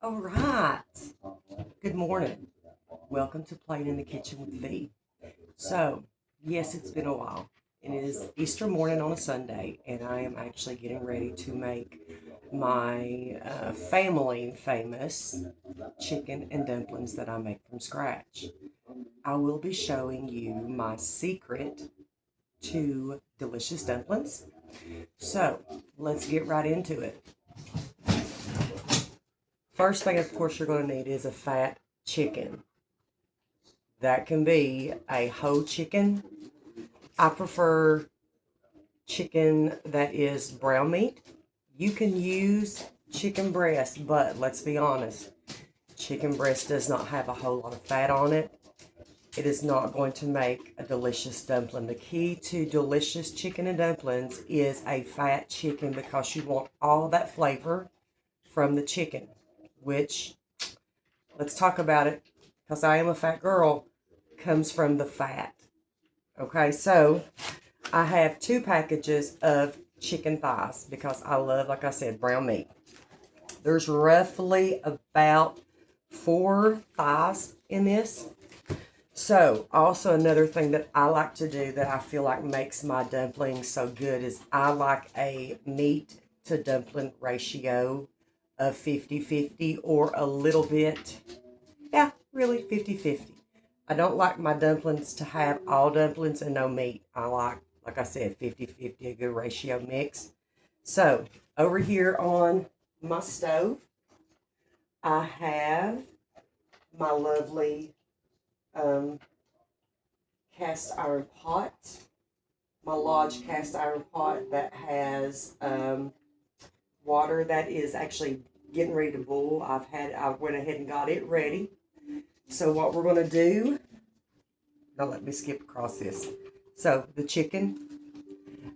All right. Good morning. Welcome to Playing in the Kitchen with V. So, yes, it's been a while. It is Easter morning on a Sunday, and I am actually getting ready to make my family famous chicken and dumplings that I make from scratch. I will be showing you my secret to delicious dumplings. So, let's get right into it. First thing, of course, you're going to need is a fat chicken. That can be a whole chicken. I prefer chicken that is brown meat. You can use chicken breast, but let's be honest, chicken breast does not have a whole lot of fat on it. It is not going to make a delicious dumpling. The key to delicious chicken and dumplings is a fat chicken because you want all that flavor from the chicken, which, let's talk about it, because I am a fat girl, comes from the fat. Okay, so I have 2 packages of chicken thighs because I love, like I said, brown meat. There's roughly about 4 thighs in this. So, also another thing that I like to do that I feel like makes my dumplings so good is I like a meat to dumpling ratio of 50-50 or a little bit, yeah, really 50-50. I don't like my dumplings to have all dumplings and no meat. I like I said, 50-50, a good ratio mix. So, over here on my stove, I have my lovely cast iron pot, my Lodge cast iron pot that has water that is actually getting ready to boil. I went ahead and got it ready. So what we're going to do, now let me skip across this. So the chicken,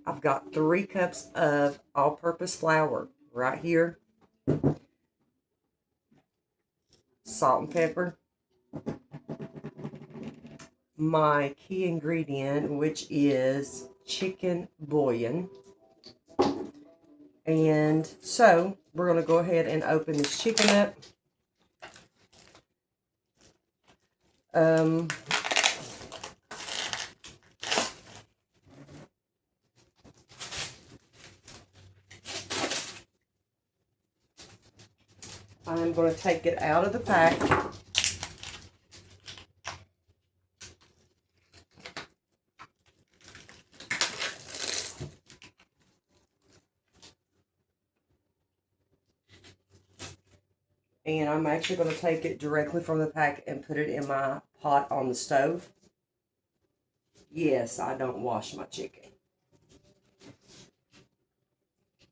I've got 3 cups of all-purpose flour right here. Salt and pepper. My key ingredient, which is chicken bouillon. And so we're going to go ahead and open this chicken up. I'm going to take it out of the pack. And I'm actually going to take it directly from the pack and put it in my pot on the stove. Yes, I don't wash my chicken.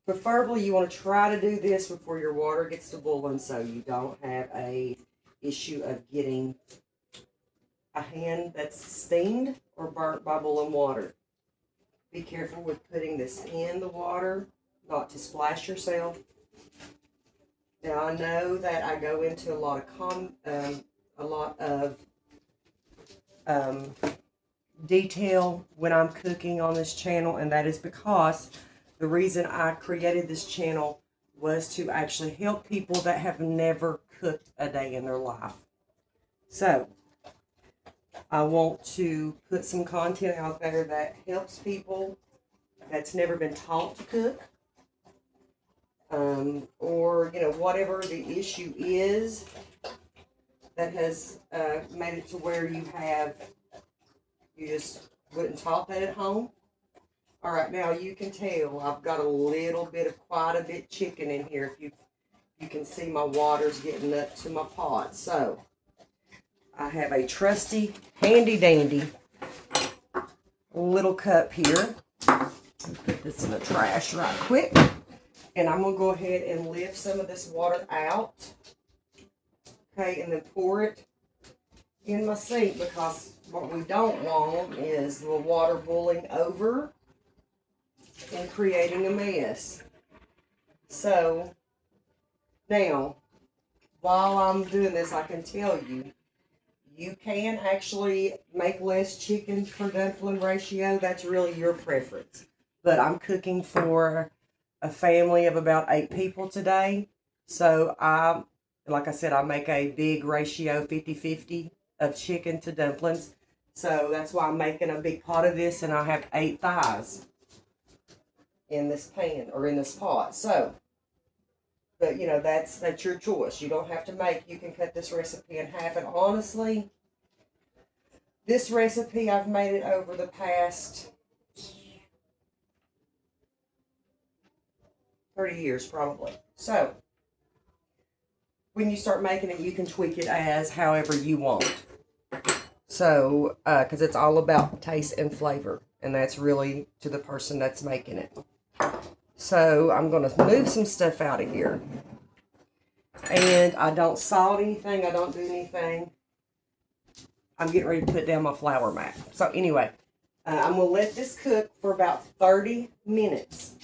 Preferably, you want to try to do this before your water gets to boiling so you don't have a issue of getting a hand that's steamed or burnt by boiling water. Be careful with putting this in the water, not to splash yourself. Now I know that I go into a lot of detail when I'm cooking on this channel, and that is because the reason I created this channel was to actually help people that have never cooked a day in their life. So I want to put some content out there that helps people that's never been taught to cook. Or, whatever the issue is that has made it to where you just wouldn't taught that at home. All right, now you can tell I've got a little bit of quite a bit chicken in here. If you can see my water's getting up to my pot. So I have a trusty, handy dandy little cup here. Put this in the trash right quick. And I'm going to go ahead and lift some of this water out. Okay, and then pour it in my sink because what we don't want is the water boiling over and creating a mess. So, now, while I'm doing this, I can tell you, you can actually make less chicken per dumpling ratio. That's really your preference. But I'm cooking for a family of about 8 people today. So Like I said, I make a big ratio 50-50 of chicken to dumplings. So that's why I'm making a big pot of this, and I have 8 thighs in this pan or in this pot. So, but you know, that's your choice. You don't have to make, you can cut this recipe in half. And honestly, this recipe, I've made it over the past 30 years probably. So, when you start making it, you can tweak it as however you want. So, because it's all about taste and flavor. And that's really to the person that's making it. So, I'm going to move some stuff out of here. And I don't salt anything. I don't do anything. I'm getting ready to put down my flour mat. So, anyway, I'm going to let this cook for about 30 minutes.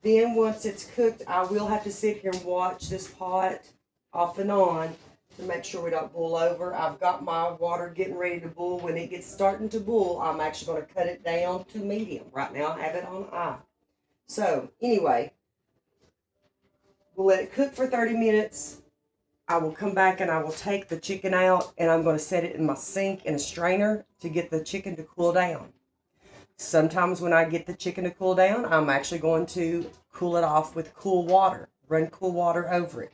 Then, once it's cooked, I will have to sit here and watch this pot off and on to make sure we don't boil over. I've got my water getting ready to boil. When it gets starting to boil, I'm actually going to cut it down to medium. Right now, I have it on high. So, anyway, we'll let it cook for 30 minutes. I will come back and I will take the chicken out, and I'm going to set it in my sink in a strainer to get the chicken to cool down. Sometimes when I get the chicken to cool down, I'm actually going to cool it off with cool water. Run cool water over it.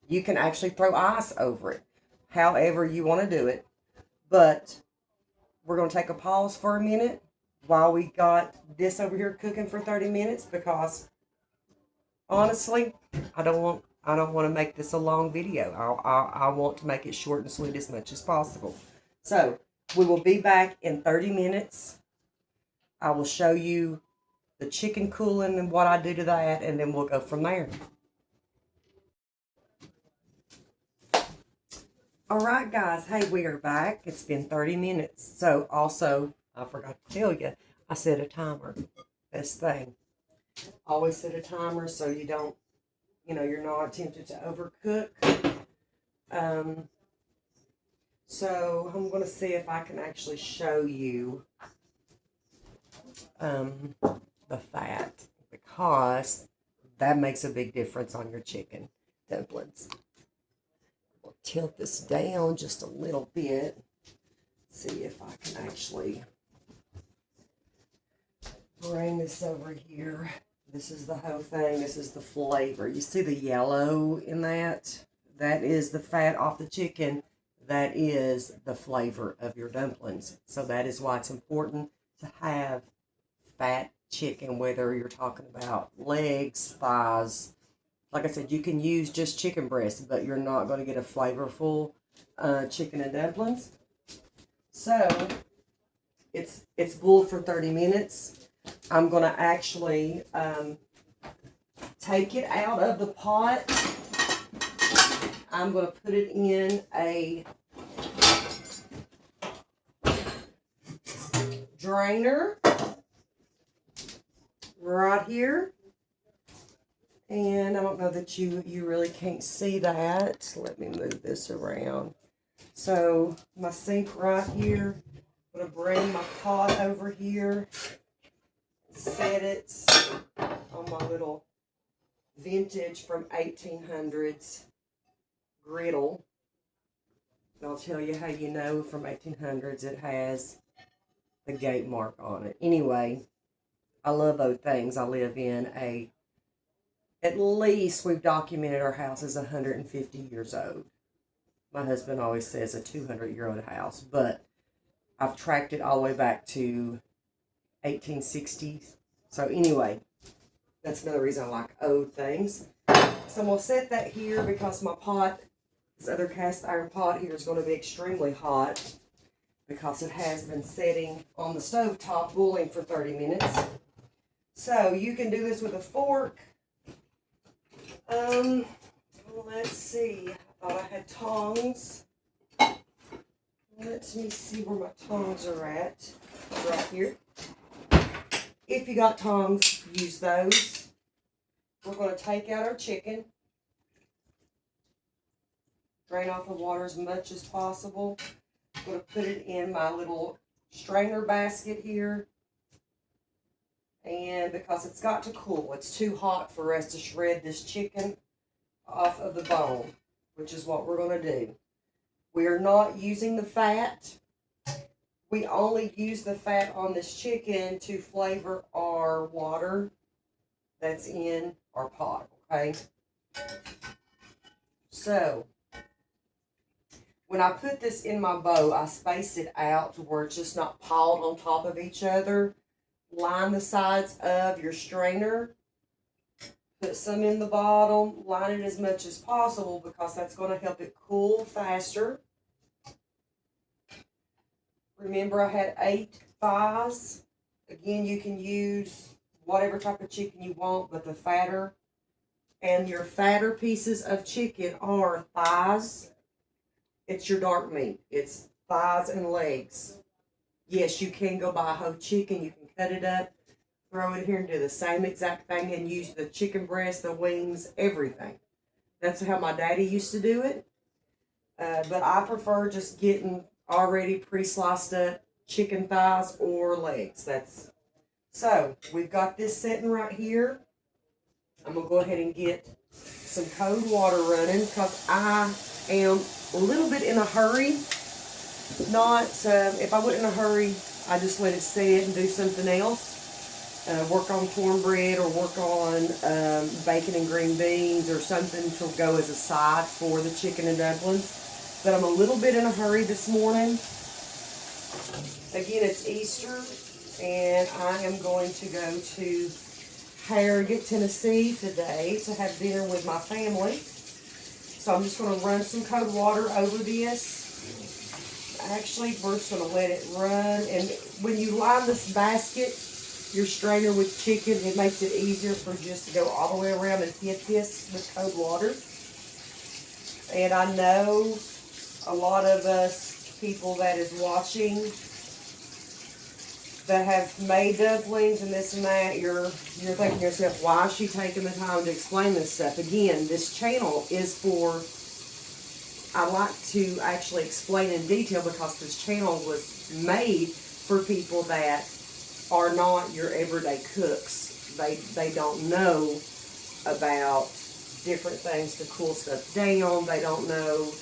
You can actually throw ice over it, however you want to do it. But we're going to take a pause for a minute while we got this over here cooking for 30 minutes, because honestly, I don't want to make this a long video. I want to make it short and sweet as much as possible. So we will be back in 30 minutes. I will show you the chicken cooling and what I do to that, and then we'll go from there. All right, guys. Hey, we are back. It's been 30 minutes. So also, I forgot to tell you, I set a timer. Best thing. Always set a timer so you don't, you're not tempted to overcook. So I'm going to see if I can actually show you the fat, because that makes a big difference on your chicken dumplings. We'll tilt this down just a little bit. See if I can actually bring this over here. This is the whole thing. This is the flavor. You see the yellow in that? That is the fat off the chicken. That is the flavor of your dumplings. So that is why it's important to have fat chicken, whether you're talking about legs, thighs. Like I said, you can use just chicken breast, but you're not going to get a flavorful chicken and dumplings. So it's boiled for 30 minutes. I'm going to actually take it out of the pot. I'm going to put it in a drainer right here. And I don't know that you really can't see that. Let me move this around. So my sink right here. I'm going to bring my pot over here. Set it on my little vintage from 1800s griddle. And I'll tell you how you know from 1800s. It has the gate mark on it. Anyway, I love those things. I live in at least we've documented our house is 150 years old. My husband always says a 200-year-old house, but I've tracked it all the way back to 1860s. So anyway, that's another reason I like old things. So I'm going to set that here because my pot, this other cast iron pot here, is going to be extremely hot because it has been sitting on the stove top boiling for 30 minutes. So you can do this with a fork. Let's see. I thought I had tongs. Let me see where my tongs are at. Right here. If you got tongs, use those. We're going to take out our chicken. Drain off the water as much as possible. I'm going to put it in my little strainer basket here. And because it's got to cool, it's too hot for us to shred this chicken off of the bone. which is what we're going to do. We are not using the fat. We only use the fat on this chicken to flavor our water that's in our pot, okay? So, when I put this in my bowl, I spaced it out to where it's just not piled on top of each other. Line the sides of your strainer. Put some in the bottom. Line it as much as possible because that's going to help it cool faster. Remember, I had 8 thighs. Again, you can use whatever type of chicken you want, but the fatter. And your fatter pieces of chicken are thighs. It's your dark meat. It's thighs and legs. Yes, you can go buy a whole chicken. You can cut it up, throw it here, and do the same exact thing and use the chicken breast, the wings, everything. That's how my daddy used to do it. But I prefer just getting already pre-sliced up chicken thighs or legs. So we've got this sitting right here. I'm going to go ahead and get some cold water running because I am a little bit in a hurry. If I wasn't in a hurry, I just let it sit and do something else. Work on cornbread or work on bacon and green beans or something to go as a side for the chicken and dumplings. But I'm a little bit in a hurry this morning. Again, it's Easter, and I am going to go to Harrogate, Tennessee today to have dinner with my family. So I'm just going to run some cold water over this. Actually, we're just going to let it run. And when you line this basket, your strainer with chicken, it makes it easier for just to go all the way around and hit this with cold water. And I know a lot of us people that is watching that have made dumplings and this and that, you're thinking to yourself, why is she taking the time to explain this stuff? Again, this channel is for, I like to actually explain in detail because this channel was made for people that are not your everyday cooks. They don't know about different things to cool stuff down. They don't know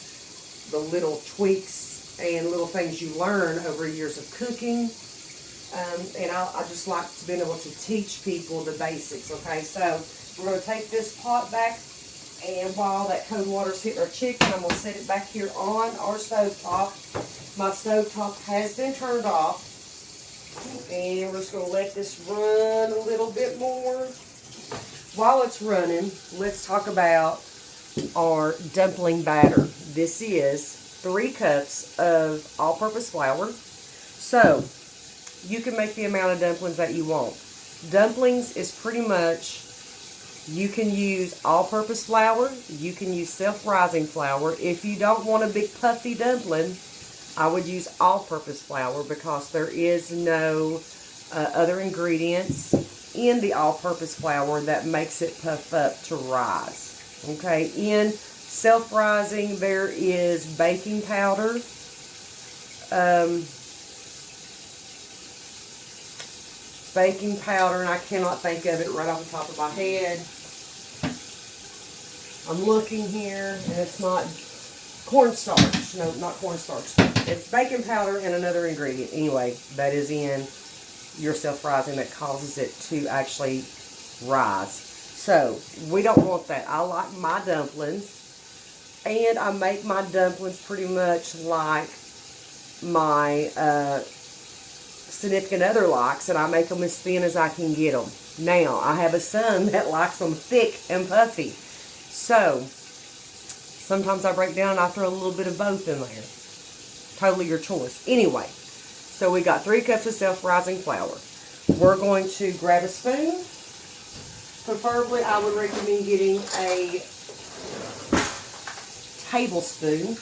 the little tweaks and little things you learn over years of cooking. And I just like to be able to teach people the basics, okay? So we're going to take this pot back, and while that cold water's hitting our chicken, I'm going to set it back here on our stovetop. My stovetop has been turned off, and we're just going to let this run a little bit more. While it's running, let's talk about our dumpling batter. This is 3 cups of all-purpose flour. So you can make the amount of dumplings that you want. Dumplings is pretty much, you can use all-purpose flour, you can use self-rising flour. If you don't want a big puffy dumpling, I would use all-purpose flour because there is no other ingredients in the all-purpose flour that makes it puff up to rise. Okay, in self-rising there is baking powder, and I cannot think of it right off the top of my head. I'm looking here, and it's not cornstarch. No, not cornstarch. It's baking powder and another ingredient. Anyway, that is in your self-rising that causes it to actually rise. So, we don't want that. I like my dumplings, and I make my dumplings pretty much like my significant other likes, and I make them as thin as I can get them. Now, I have a son that likes them thick and puffy. So, sometimes I break down and I throw a little bit of both in there. Totally your choice. Anyway, so we got 3 cups of self-rising flour. We're going to grab a spoon. Preferably, I would recommend getting a tablespoon.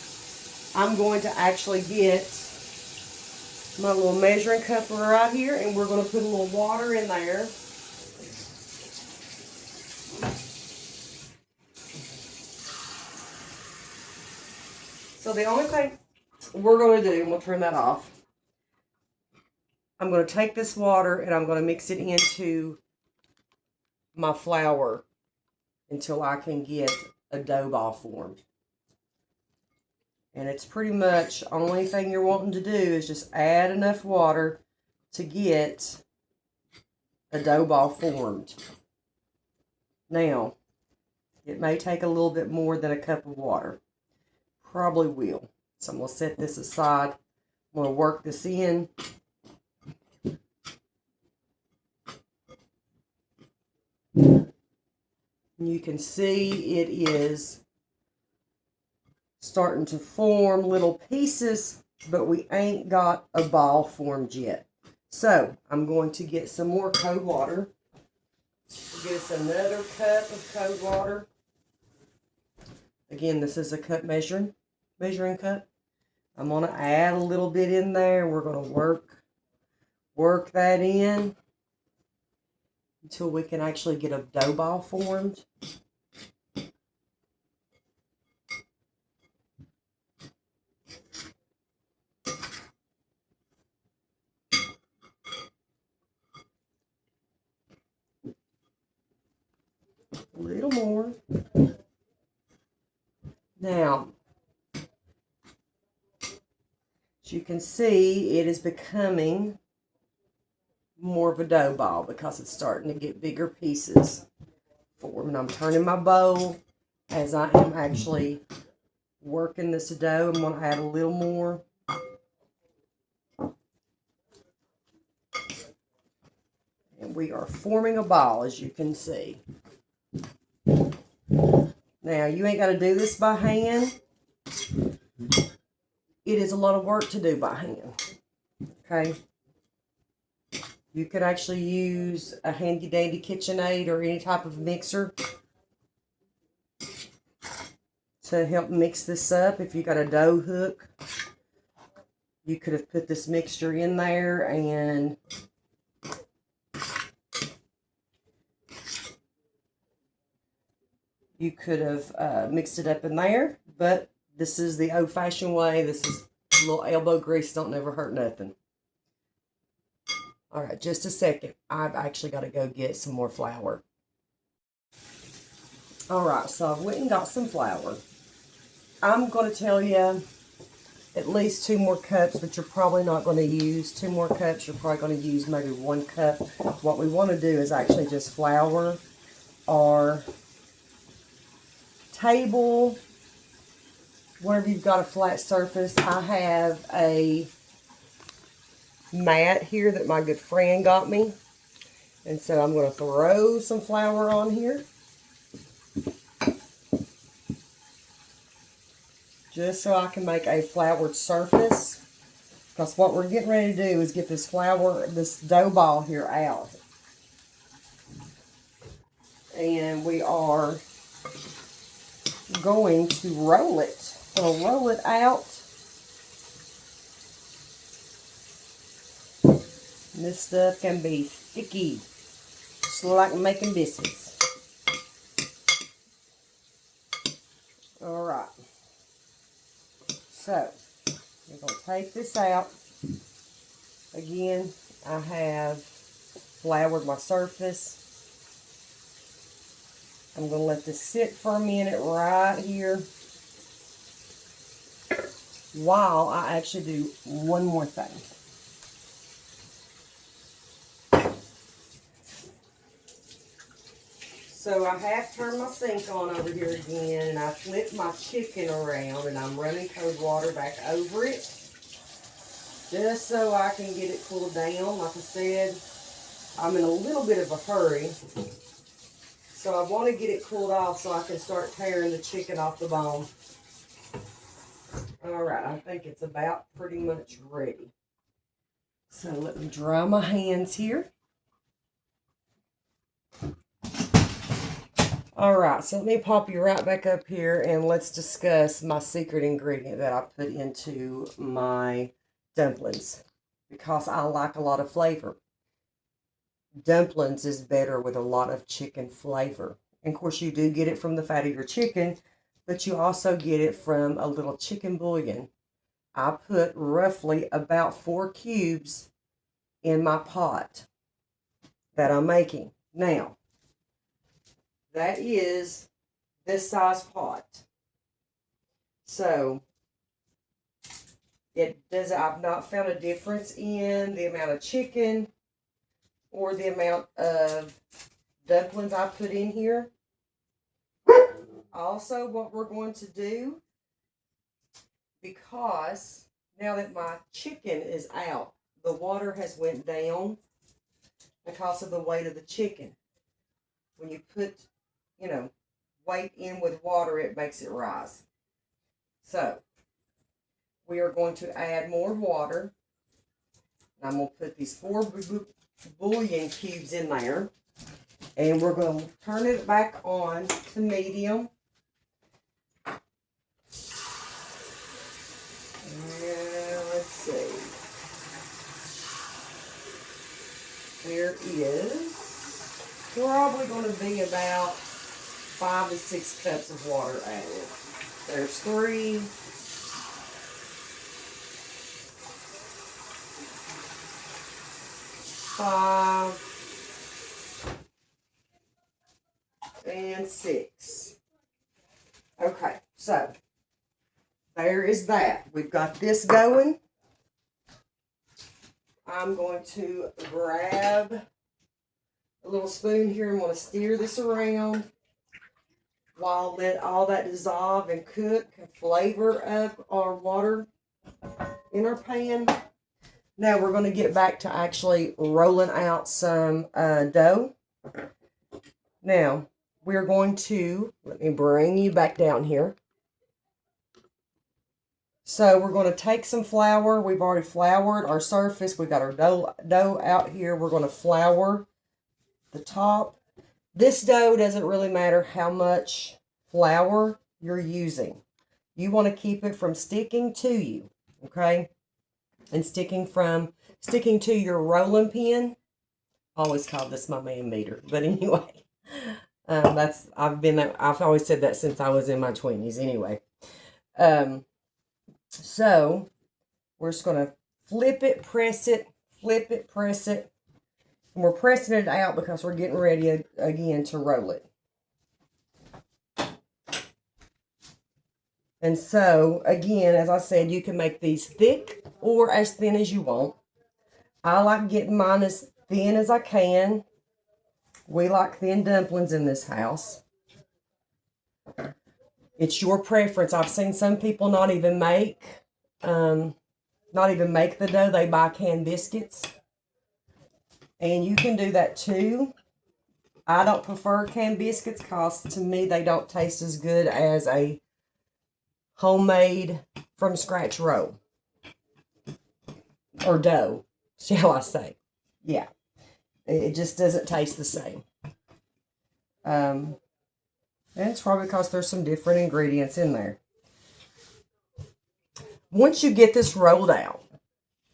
I'm going to actually get my little measuring cup right here, and we're going to put a little water in there. So the only thing we're going to do, and we'll turn that off, I'm going to take this water and I'm going to mix it into my flour until I can get a dough ball formed. And it's pretty much only thing you're wanting to do is just add enough water to get a dough ball formed. Now, it may take a little bit more than a cup of water. Probably will. So I'm going to set this aside. I'm going to work this in. You can see it is starting to form little pieces, but we ain't got a ball formed yet. So I'm going to get some more cold water. Get us another cup of cold water. Again, this is a cup measuring cup. I'm going to add a little bit in there. We're going to work that in until we can actually get a dough ball formed. A little more. Now, as you can see, it is becoming more of a dough ball because it's starting to get bigger pieces formed. And I'm turning my bowl as I am actually working this dough. I'm going to add a little more. And we are forming a ball, as you can see. Now, you ain't got to do this by hand. It is a lot of work to do by hand. Okay? You could actually use a handy-dandy KitchenAid or any type of mixer to help mix this up. If you got a dough hook, you could have put this mixture in there and you could have mixed it up in there, but this is the old-fashioned way. This is a little elbow grease, don't never hurt nothing. All right, just a second. I've actually got to go get some more flour. All right, so I've went and got some flour. I'm going to tell you at least 2 more cups, but you're probably not going to use 2 more cups. You're probably going to use maybe 1 cup. What we want to do is actually just flour our table, wherever you've got a flat surface. I have a mat here that my good friend got me, and so I'm going to throw some flour on here just so I can make a floured surface, because what we're getting ready to do is get this dough ball here out, and we are going to roll it. We'll roll it out. And this stuff can be sticky, just like making biscuits. All right. So, we're going to take this out. Again, I have floured my surface. I'm going to let this sit for a minute right here while I actually do one more thing. So I have turned my sink on over here again, and I flipped my chicken around, and I'm running cold water back over it just so I can get it cooled down. Like I said, I'm in a little bit of a hurry. So I want to get it cooled off so I can start tearing the chicken off the bone. All right, I think it's about pretty much ready. So let me dry my hands here. All right, so let me pop you right back up here and let's discuss my secret ingredient that I put into my dumplings, because I like a lot of flavor. Dumplings is better with a lot of chicken flavor. And of course, you do get it from the fat of your chicken, but you also get it from a little chicken bouillon. I put roughly about 4 cubes in my pot that I'm making. Now, that is this size pot. So, I've not found a difference in the amount of chicken or the amount of dumplings I put in here. Also, what we're going to do, because now that my chicken is out, the water has went down because of the weight of the chicken. When you put, weight in with water, it makes it rise. So, we are going to add more water. I'm going to put these 4 bullion cubes in there. And we're going to turn it back on to medium. Let's see. There is probably going to be about 5 to 6 cups of water added. There's 3. 5. And 6. Okay, so there is that. We've got this going. I'm going to grab a little spoon here. I'm going to stir this around while I let all that dissolve and cook and flavor up our water in our pan. Now we're going to get back to actually rolling out some dough. Now, we're going to, let me bring you back down here. So we're going to take some flour. We've already floured our surface. We've got our dough out here. We're going to flour the top. This dough doesn't really matter how much flour you're using. You want to keep it from sticking to you, okay? And sticking to your rolling pin. I always called this my man meter, but anyway. I've always said that since I was in my 20s anyway. So we're just going to flip it, press it, and we're pressing it out because we're getting ready again to roll it. And so again, as I said, you can make these thick or as thin as you want. I like getting mine as thin as I can. We like thin dumplings in this house. It's your preference. I've seen some people not even make the dough. They buy canned biscuits. And you can do that too. I don't prefer canned biscuits because to me they don't taste as good as a homemade from scratch roll. Or dough, shall I say. Yeah. It just doesn't taste the same. And it's probably because there's some different ingredients in there. Once you get this rolled out,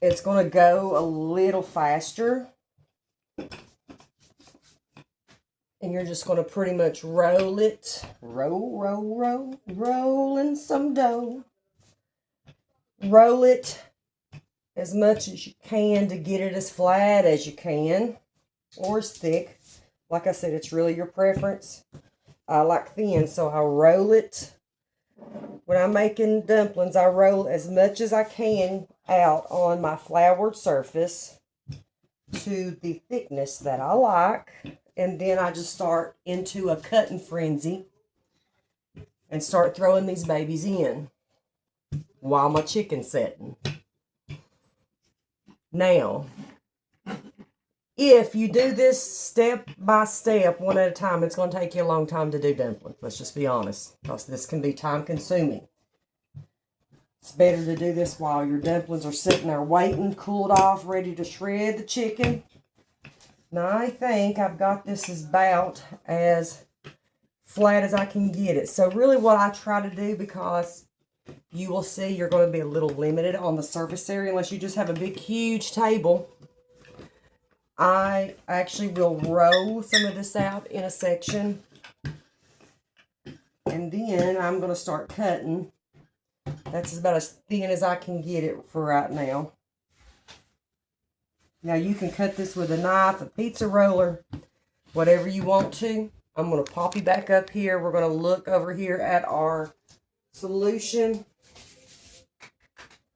it's going to go a little faster. And you're just going to pretty much roll it. Rolling some dough. Roll it as much as you can to get it as flat as you can. Or as thick. Like I said, it's really your preference. I like thin, so I roll it. When I'm making dumplings, I roll as much as I can out on my floured surface to the thickness that I like. And then I just start into a cutting frenzy and start throwing these babies in while my chicken's setting. Now, if you do this step by step, one at a time, it's going to take you a long time to do dumplings. Let's just be honest, because this can be time consuming. It's better to do this while your dumplings are sitting there waiting, cooled off, ready to shred the chicken. Now I think I've got this about as flat as I can get it. So really what I try to do, because you will see you're going to be a little limited on the surface area unless you just have a big huge table. I actually will roll some of this out in a section. And then I'm going to start cutting. That's about as thin as I can get it for right now. Now you can cut this with a knife, a pizza roller, whatever you want to. I'm going to pop you back up here. We're going to look over here at our solution.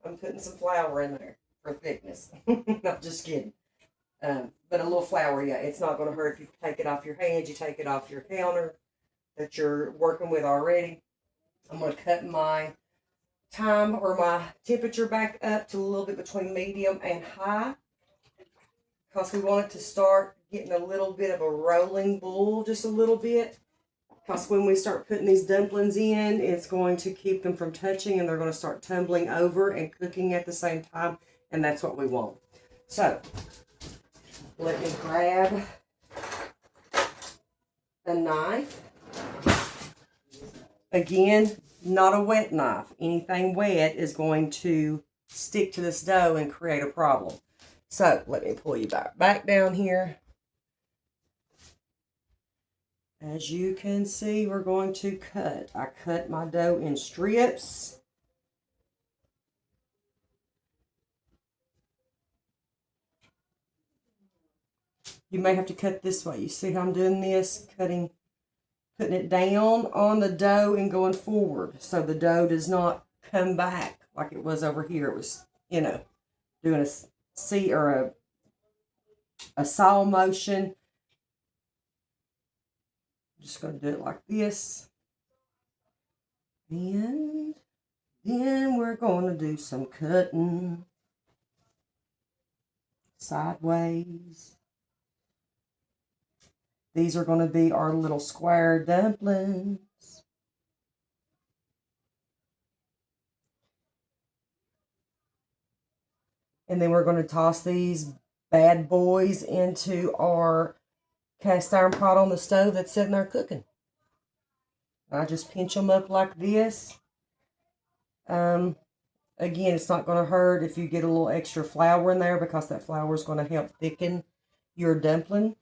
I'm putting some flour in there for thickness. Not just kidding. But a little flour, yeah, it's not going to hurt if you take it off your hands, you take it off your counter that you're working with already. I'm going to cut my time or my temperature back up to a little bit between medium and high because we want it to start getting a little bit of a rolling boil, just a little bit. Because when we start putting these dumplings in, it's going to keep them from touching and they're going to start tumbling over and cooking at the same time. And that's what we want. So, let me grab a knife. Again, not a wet knife. Anything wet is going to stick to this dough and create a problem. So, let me pull you back down here. As you can see, we're going to cut. I cut my dough in strips. You may have to cut this way. You see how I'm doing this? Putting it down on the dough and going forward so the dough does not come back like it was over here. It was, doing a C or a saw motion. I'm just going to do it like this. And then we're going to do some cutting sideways. These are going to be our little square dumplings. And then we're going to toss these bad boys into our cast iron pot on the stove that's sitting there cooking. I just pinch them up like this. Again, it's not going to hurt if you get a little extra flour in there because that flour is going to help thicken your dumpling.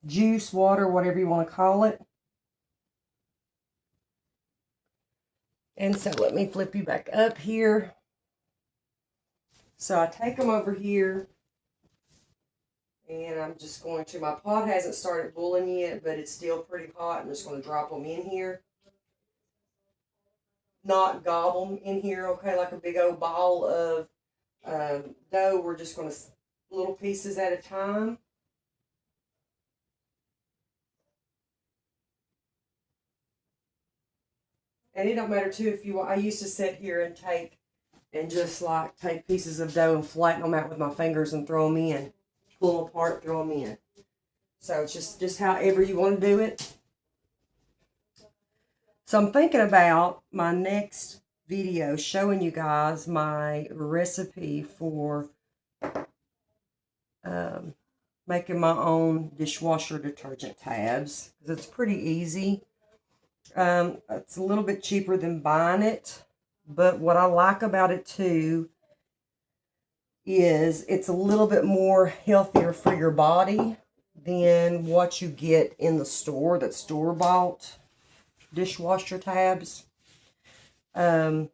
Juice, water, whatever you want to call it. And so let me flip you back up here. So I take them over here. And I'm just going to, my pot hasn't started boiling yet, but it's still pretty hot. I'm just going to drop them in here. Not gobble them in here, okay, like a big old ball of dough. We're just going to, little pieces at a time. And it don't matter too if you want. I used to sit here and take pieces of dough and flatten them out with my fingers and throw them in. Pull them apart, throw them in. So it's just however you want to do it. So I'm thinking about my next video showing you guys my recipe for making my own dishwasher detergent tabs. Because it's pretty easy. It's a little bit cheaper than buying it. But what I like about it too is it's a little bit more healthier for your body than what you get in the store, that's store-bought dishwasher tabs. And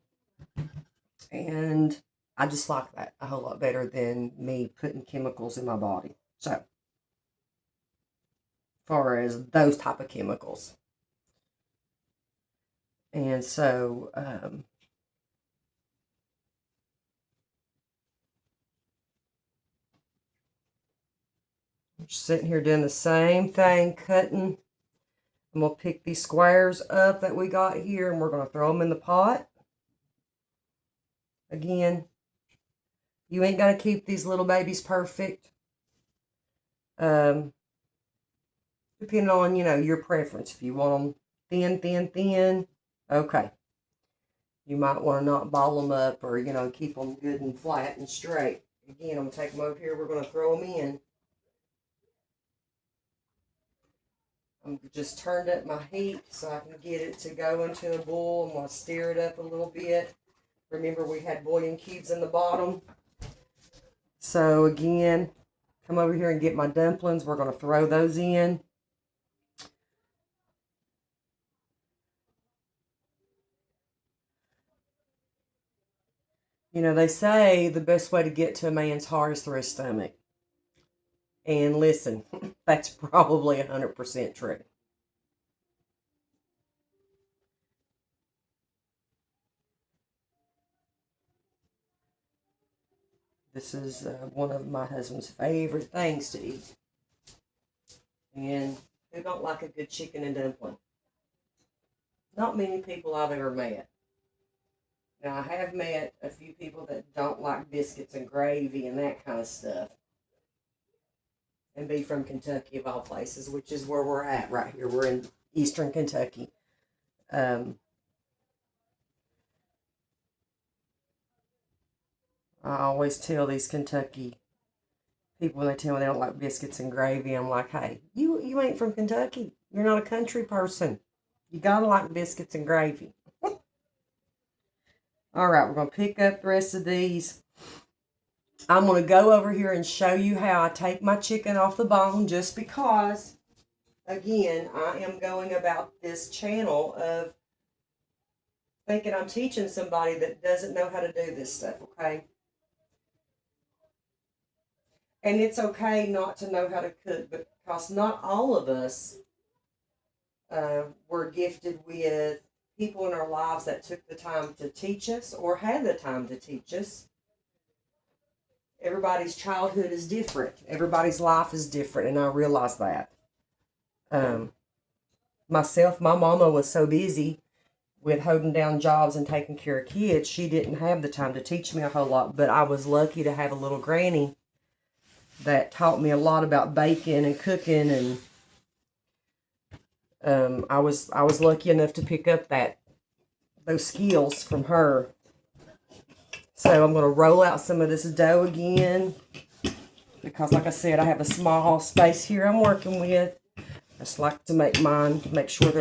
I just like that a whole lot better than me putting chemicals in my body. So, as far as those type of chemicals. And so, I'm just sitting here doing the same thing, cutting. I'm going to pick these squares up that we got here, and we're going to throw them in the pot. Again, you ain't got to keep these little babies perfect. Depending on, your preference. If you want them thin, okay. You might want to not ball them up or, keep them good and flat and straight. Again, I'm going to take them over here. We're going to throw them in. I'm just turned up my heat so I can get it to go into a boil. I'm going to stir it up a little bit. Remember, we had bullion cubes in the bottom. So again, come over here and get my dumplings. We're going to throw those in. They say the best way to get to a man's heart is through his stomach. And listen, that's probably 100% true. This is one of my husband's favorite things to eat. And who don't like a good chicken and dumpling? Not many people I've ever met. Now, I have met a few people that don't like biscuits and gravy and that kind of stuff. And be from Kentucky, of all places, which is where we're at right here. We're in eastern Kentucky. I always tell these Kentucky people when they tell me they don't like biscuits and gravy, I'm like, hey, you ain't from Kentucky. You're not a country person. You gotta like biscuits and gravy. All right, we're gonna pick up the rest of these. I'm gonna go over here and show you how I take my chicken off the bone, just because, again, I am going about this channel of thinking I'm teaching somebody that doesn't know how to do this stuff, okay? And it's okay not to know how to cook, because not all of us were gifted with people in our lives that took the time to teach us or had the time to teach us. Everybody's childhood is different. Everybody's life is different, and I realize that. Myself, my mama was so busy with holding down jobs and taking care of kids, she didn't have the time to teach me a whole lot, but I was lucky to have a little granny that taught me a lot about baking and cooking, and I was lucky enough to pick up those skills from her. So I'm going to roll out some of this dough again, because like I said, I have a small space here I'm working with. I just like to make mine, make sure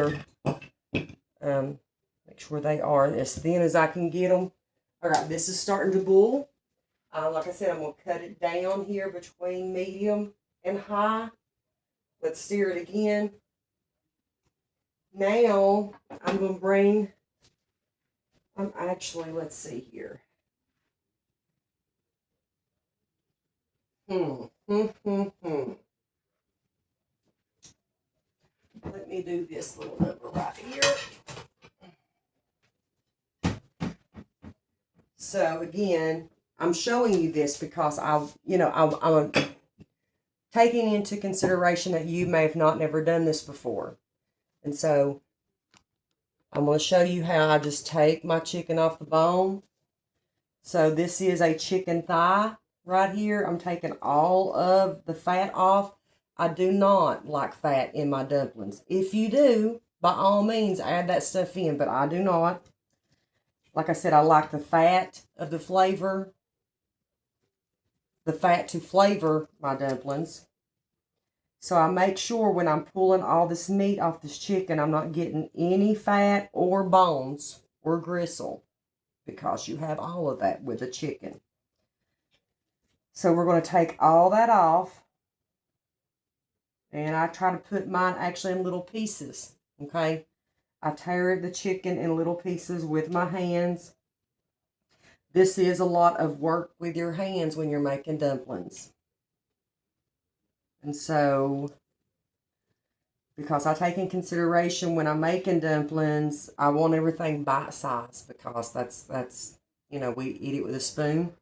they are as thin as I can get them. All right, this is starting to boil. Like I said, I'm going to cut it down here between medium and high. Let's stir it again. Now, I'm going to bring, let's see here. Let me do this little number right here. So again, I'm showing you this because I'm taking into consideration that you may have never done this before. And so I'm going to show you how I just take my chicken off the bone. So this is a chicken thigh right here. I'm taking all of the fat off. I do not like fat in my dumplings. If you do, by all means, add that stuff in, but I do not. Like I said, I like the fat of the flavor, the fat to flavor my dumplings. So I make sure when I'm pulling all this meat off this chicken, I'm not getting any fat or bones or gristle, because you have all of that with a chicken. So we're going to take all that off. And I try to put mine actually in little pieces, okay? I tear the chicken in little pieces with my hands. This is a lot of work with your hands when you're making dumplings. And so, because I take in consideration when I'm making dumplings, I want everything bite-sized, because that's we eat it with a spoon.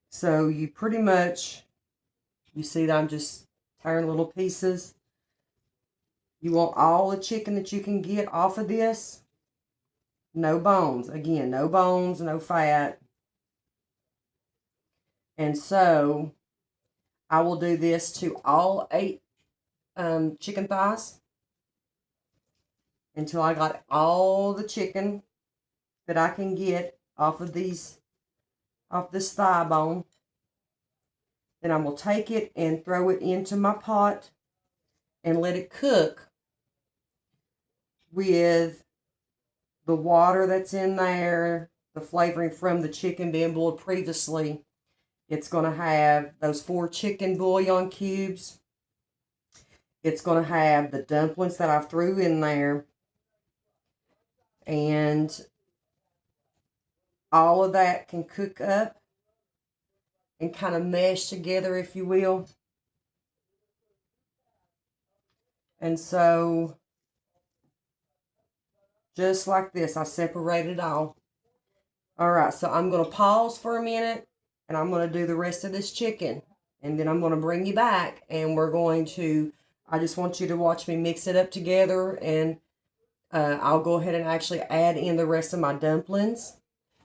So you pretty much, you see that I'm just tearing little pieces. You want all the chicken that you can get off of this. No bones. Again, no bones, no fat. And so I will do this to all 8 chicken thighs until I got all the chicken that I can get off of this thigh bone. Then I will take it and throw it into my pot and let it cook with the water that's in there, the flavoring from the chicken being boiled previously. It's going to have those 4 chicken bouillon cubes. It's going to have the dumplings that I threw in there. And all of that can cook up and kind of mesh together, if you will. And so, just like this, I separate it all. All right, so I'm going to pause for a minute and I'm going to do the rest of this chicken. And then I'm going to bring you back and we're going to, I just want you to watch me mix it up together, and I'll go ahead and actually add in the rest of my dumplings.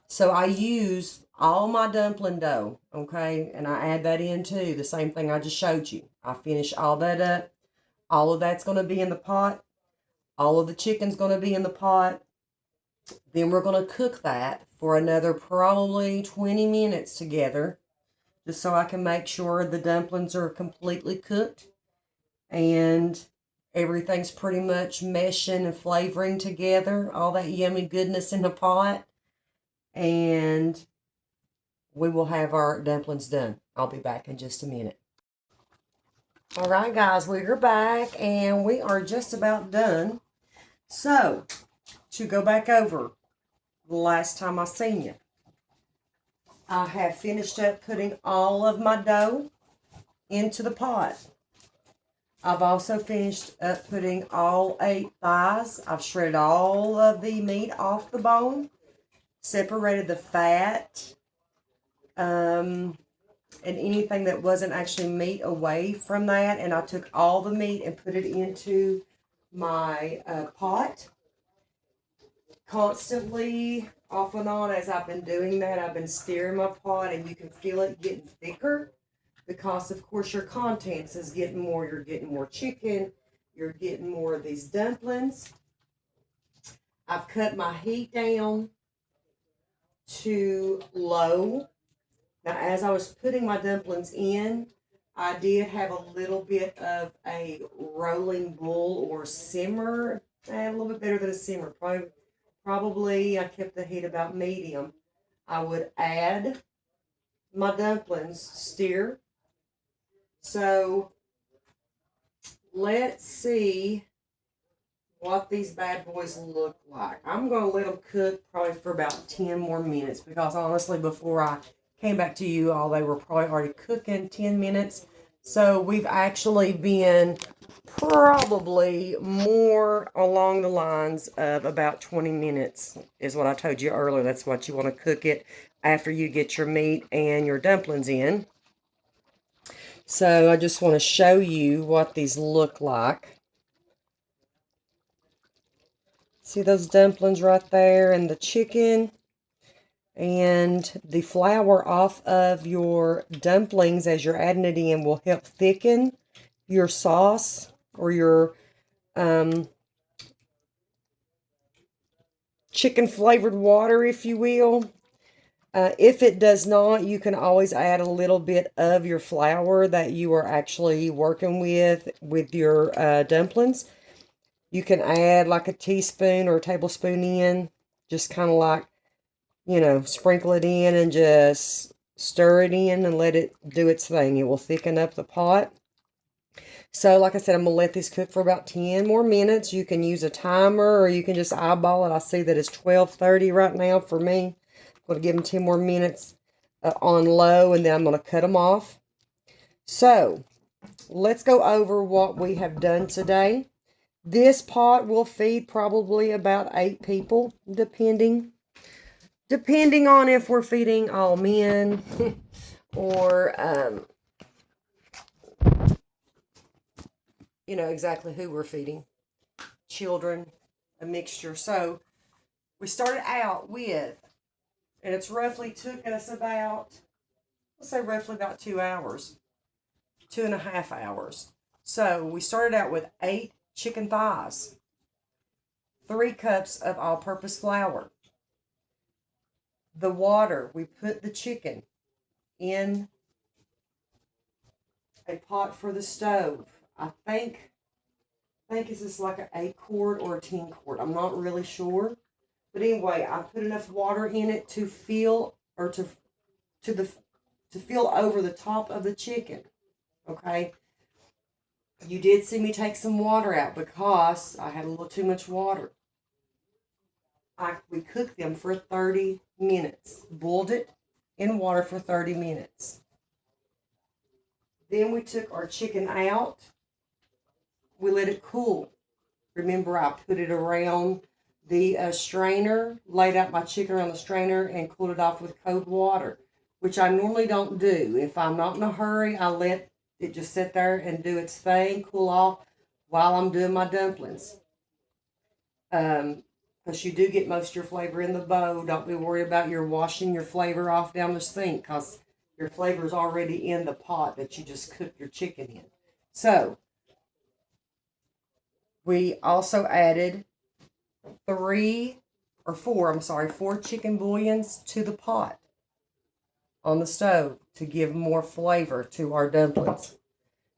So I use all my dumpling dough, okay, and I add that in too, the same thing I just showed you. I finish all that up. All of that's going to be in the pot. All of the chicken's going to be in the pot. Then we're going to cook that for another probably 20 minutes together, just so I can make sure the dumplings are completely cooked and everything's pretty much meshing and flavoring together, all that yummy goodness in the pot. And we will have our dumplings done. I'll be back in just a minute. All right, guys, we are back and we are just about done. So, to go back over the last time I seen you, I have finished up putting all of my dough into the pot. I've also finished up putting all 8 thighs. I've shredded all of the meat off the bone, separated the fat, and anything that wasn't actually meat away from that. And I took all the meat and put it into my pot. Constantly, off and on, as I've been doing that, I've been stirring my pot, and you can feel it getting thicker because, of course, your contents is getting more. You're getting more chicken. You're getting more of these dumplings. I've cut my heat down to low. Now, as I was putting my dumplings in, I did have a little bit of a rolling boil or simmer. A little bit better than a simmer. Probably I kept the heat about medium. I would add my dumplings, stir. So let's see what these bad boys look like. I'm going to let them cook probably for about 10 more minutes, because honestly, before I came back to you all, they were probably already cooking 10 minutes. So we've actually been probably more along the lines of about 20 minutes is what I told you earlier. That's what you want to cook it after you get your meat and your dumplings in. So I just want to show you what these look like. See those dumplings right there and the chicken? And the flour off of your dumplings as you're adding it in will help thicken your sauce or your chicken flavored water, if you will. If it does not, you can always add a little bit of your flour that you are actually working with your dumplings. You can add like a teaspoon or a tablespoon in, just kind of like, you know, sprinkle it in and just stir it in and let it do its thing. It will thicken up the pot. So, like I said, I'm going to let this cook for about 10 more minutes. You can use a timer or you can just eyeball it. I see that it's 12:30 right now for me. I'm going to give them 10 more minutes on low, and then I'm going to cut them off. So, let's go over what we have done today. This pot will feed probably about 8 people, depending on if we're feeding all men or you know, exactly who we're feeding. Children, a mixture. So we started out with, and it's roughly took us about, let's say roughly about 2 hours, 2.5 hours. So we started out with 8 chicken thighs, 3 cups of all-purpose flour. The water, we put the chicken in a pot for the stove. I think it's just like an 8-quart or a 10-quart. I'm not really sure. But anyway, I put enough water in it to fill, or to fill over the top of the chicken. Okay? You did see me take some water out because I had a little too much water. We cooked them for 30 minutes. Boiled it in water for 30 minutes. Then we took our chicken out. We let it cool. Remember, I put it around the strainer, laid out my chicken on the strainer and cooled it off with cold water, which I normally don't do. If I'm not in a hurry, I let it just sit there and do its thing, cool off while I'm doing my dumplings. Because you do get most of your flavor in the bowl. Don't be worried about your washing your flavor off down the sink, because your flavor is already in the pot that you just cooked your chicken in. So, we also added four chicken bouillons to the pot on the stove to give more flavor to our dumplings.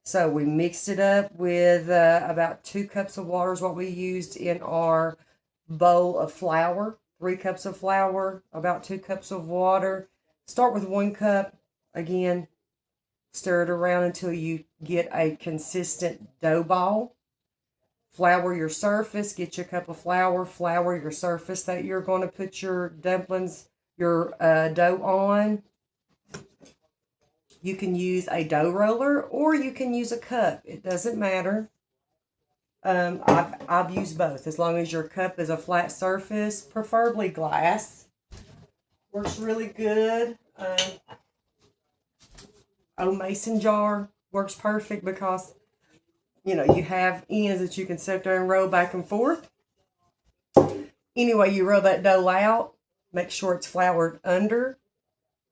So we mixed it up with about 2 cups of water is what we used in our bowl of flour. 3 cups of flour, about 2 cups of water. Start with 1 cup. Again, stir it around until you get a consistent dough ball. Flour your surface. Get your cup of flour. Flour your surface that you're going to put your dumplings, your dough on. You can use a dough roller or you can use a cup. It doesn't matter. I've used both. As long as your cup is a flat surface, preferably glass. Works really good. Old mason jar works perfect because, you know, you have ends that you can sit there and roll back and forth. Anyway, you roll that dough out. Make sure it's floured under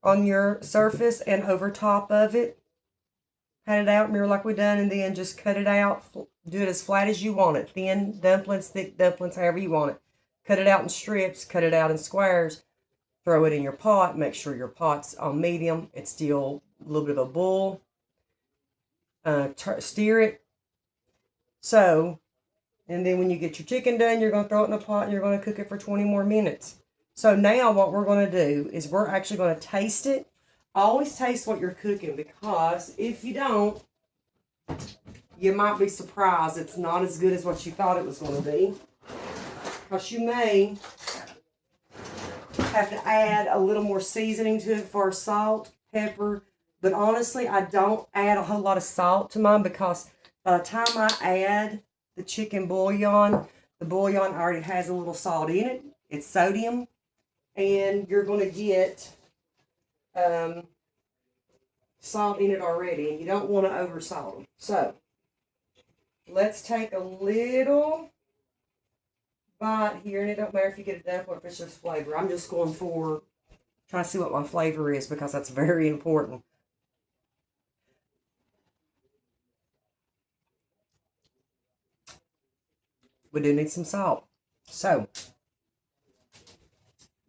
on your surface and over top of it. Pat it out, mirror like we done, and then just cut it out. Do it as flat as you want it. Thin dumplings, thick dumplings, however you want it. Cut it out in strips, cut it out in squares. Throw it in your pot. Make sure your pot's on medium. It's still a little bit of a boil. Stir it. So, and then when you get your chicken done, you're going to throw it in a pot and you're going to cook it for 20 more minutes. So now what we're going to do is we're actually going to taste it. Always taste what you're cooking, because if you don't, you might be surprised it's not as good as what you thought it was going to be. Because you may have to add a little more seasoning to it for salt, pepper. But honestly, I don't add a whole lot of salt to mine, because by the time I add the chicken bouillon, the bouillon already has a little salt in it. It's sodium. And you're going to get salt in it already, and you don't want to over salt them. So let's take a little bite here, and it don't matter if you get a dumpling or if it's just flavor. I'm just going for trying to see what my flavor is, because that's very important. We do need some salt. So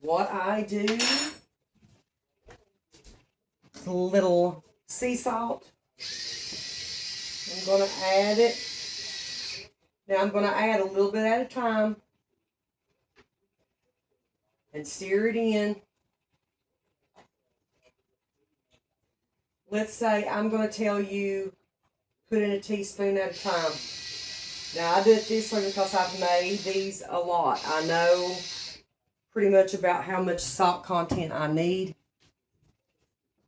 what I do, a little sea salt. I'm going to add it. Now I'm going to add a little bit at a time and stir it in. Let's say I'm going to tell you put in a teaspoon at a time. Now I do it this way because I've made these a lot. I know pretty much about how much salt content I need.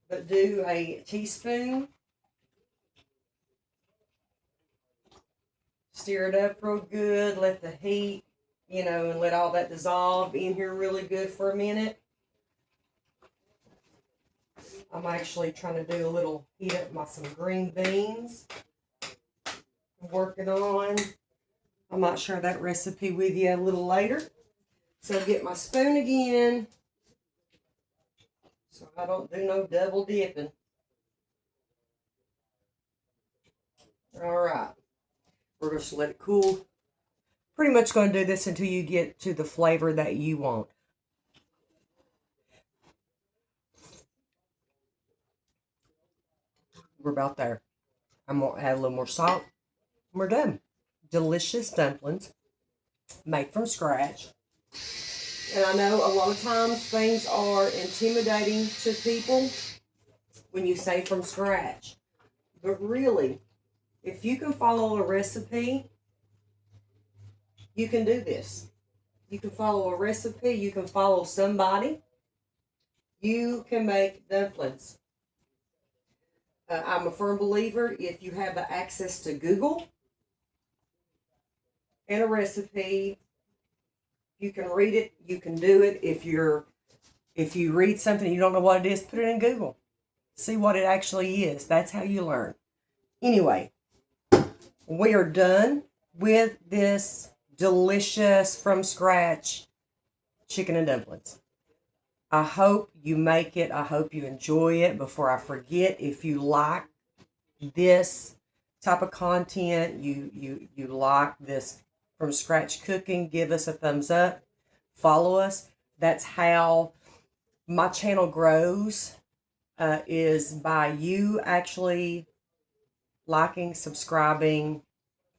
But do a teaspoon. Stir it up real good. Let the heat, and let all that dissolve in here really good for a minute. I'm actually trying to do a little heat up some green beans. I'm working on. I might share that recipe with you a little later. So get my spoon again, so I don't do no double dipping. All right. We're just let it cool. Pretty much going to do this until you get to the flavor that you want. We're about there. I'm going to add a little more salt. And we're done. Delicious dumplings made from scratch. And I know a lot of times things are intimidating to people when you say from scratch. But really, if you can follow a recipe, you can do this. You can follow a recipe. You can follow somebody. You can make dumplings. I'm a firm believer, if you have the access to Google and a recipe, You can read it. You can do it. If you read something and you don't know what it is, put it in Google. See what it actually is. That's how you learn. Anyway, we are done with this delicious from scratch chicken and dumplings. I hope you make it. I hope you enjoy it. Before I forget, if you like this type of content, you like this from scratch cooking, give us a thumbs up. Follow us. That's how my channel grows, is by you actually liking, subscribing,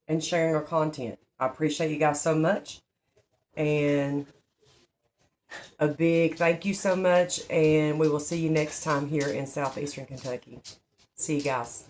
and sharing our content. I appreciate you guys so much. And a big thank you so much. And we will see you next time here in Southeastern Kentucky. See you guys.